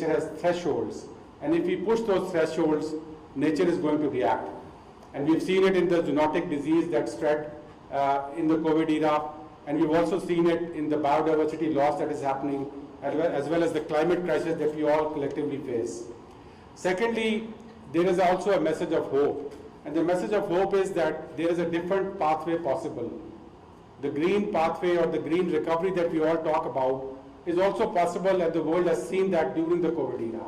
nature has thresholds, and if we push those thresholds, nature is going to react. And we've seen it in the zoonotic disease that spread in the COVID era, and we've also seen it in the biodiversity loss that is happening, as well as the climate crisis that we all collectively face. Secondly, there is also a message of hope, and the message of hope is that there is a different pathway possible. The green pathway or the green recovery that we all talk about is also possible, and the world has seen that during the COVID era.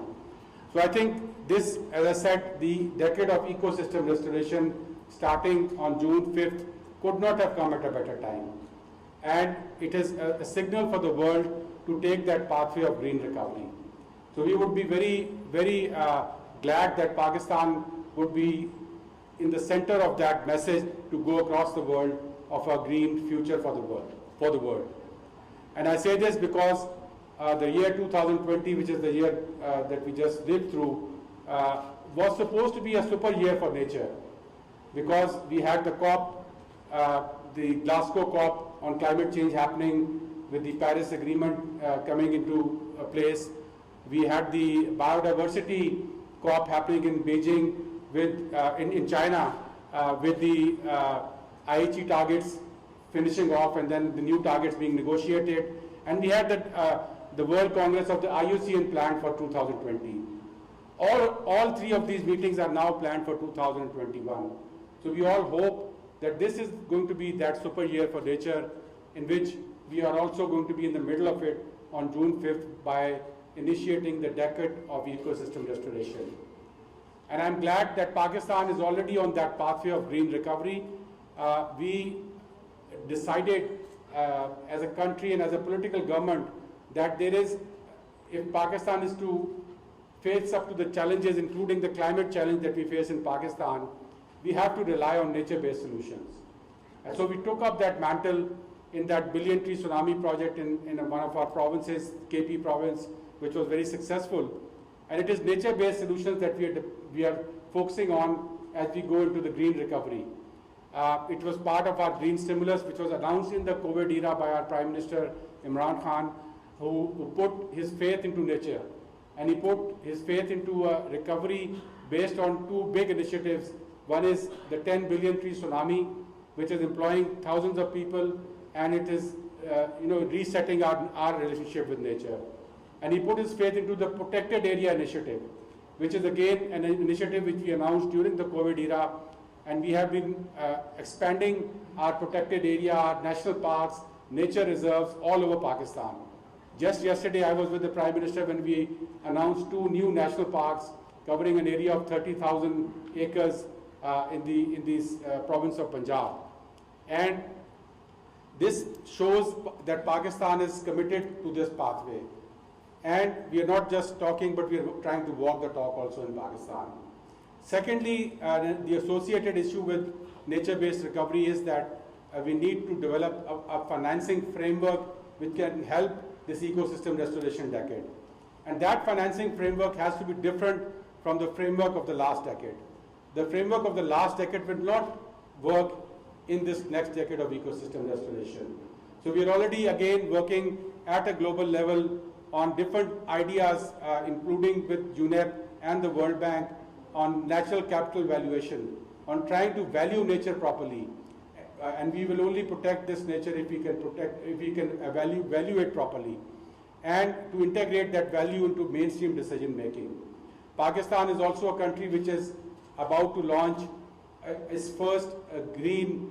So I think this, as I said, the decade of ecosystem restoration starting on June 5th could not have come at a better time. And it is a signal for the world to take that pathway of green recovery. So we would be very, very glad that Pakistan would be in the center of that message to go across the world of a green future for the world. And I say this because the year 2020, which is the year that we just lived through, was supposed to be a super year for nature, because we had the COP, the Glasgow COP on climate change happening with the Paris Agreement coming into place. We had the biodiversity COP happening in Beijing with in China with the Aichi targets finishing off and then the new targets being negotiated. And we had the World Congress of the IUCN planned for 2020. All three of these meetings are now planned for 2021. So we all hope that this is going to be that super year for nature, in which we are also going to be in the middle of it on June 5th by initiating the decade of ecosystem restoration. And I'm glad that Pakistan is already on that pathway of green recovery. We decided as a country and as a political government that there is, if Pakistan is to face up to the challenges, including the climate challenge that we face in Pakistan, we have to rely on nature-based solutions. And so we took up that mantle in that billion-tree tsunami project in one of our provinces, KP province, which was very successful. And it is nature-based solutions that we are focusing on as we go into the green recovery. It was part of our green stimulus, which was announced in the COVID era by our Prime Minister Imran Khan, who put his faith into nature. And he put his faith into a recovery based on two big initiatives. One is the 10 billion tree tsunami, which is employing thousands of people, and it is resetting our relationship with nature. And he put his faith into the protected area initiative, which is again an initiative which we announced during the COVID era. And we have been expanding our protected area, our national parks, nature reserves all over Pakistan. Just yesterday, I was with the Prime Minister when we announced 2 new national parks covering an area of 30,000 acres in this province of Punjab. And this shows that Pakistan is committed to this pathway. And we are not just talking, but we are trying to walk the talk also in Pakistan. Secondly, the associated issue with nature-based recovery is that we need to develop a financing framework which can help this ecosystem restoration decade. And that financing framework has to be different from the framework of the last decade. The framework of the last decade will not work in this next decade of ecosystem restoration. So we are already again working at a global level on different ideas, including with UNEP and the World Bank, on natural capital valuation, on trying to value nature properly. And we will only protect this nature if we can value it properly, and to integrate that value into mainstream decision making. Pakistan is also a country which is about to launch its first green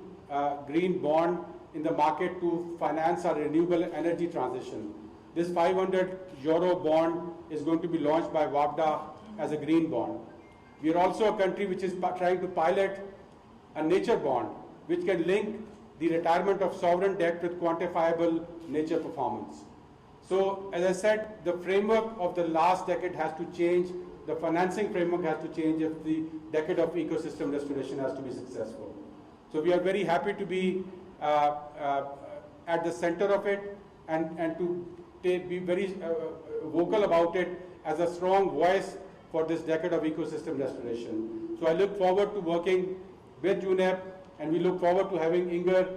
bond in the market to finance our renewable energy transition. This €500 bond is going to be launched by WAPDA as a green bond. We are also a country which is trying to pilot a nature bond, which can link the retirement of sovereign debt with quantifiable nature performance. So, as I said, the framework of the last decade has to change, the financing framework has to change if the decade of ecosystem restoration has to be successful. So we are very happy to be at the center of it and to be very vocal about it as a strong voice for this decade of ecosystem restoration. So I look forward to working with UNEP, and we look forward to having Inger,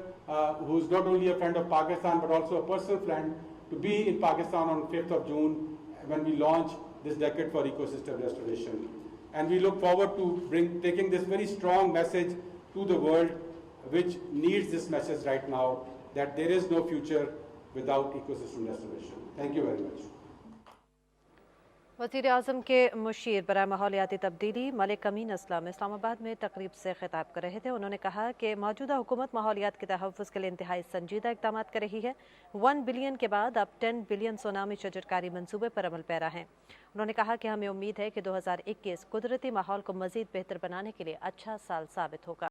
who is not only a friend of Pakistan but also a personal friend, to be in Pakistan on 5th of June when we launch this decade for ecosystem restoration. And we look forward to taking this very strong message to the world, which needs this message right now, that there is no future without ecosystem restoration. Thank you very much. वज़ीर आज़म के मुशीर बराए माहौलियाती तब्दीली मलिक अमीन असलम इस्लामाबाद में तकरीब से खिताब कर रहे थे। उन्होंने कहा कि मौजूदा हुकूमत माहौलियात के तहफ़्फ़ुज़ के लिए इंतहाई संजीदा इक़दाम कर रही है। 1 बिलियन के बाद अब 10 बिलियन सोनामी शजरकारी मंसूबे पर अमल पैरा है। उन्होंने कहा कि हमें उम्मीद है कि 2021 कुदरती माहौल को मज़ीद बेहतर बनाने के लिए अच्छा साल साबित होगा।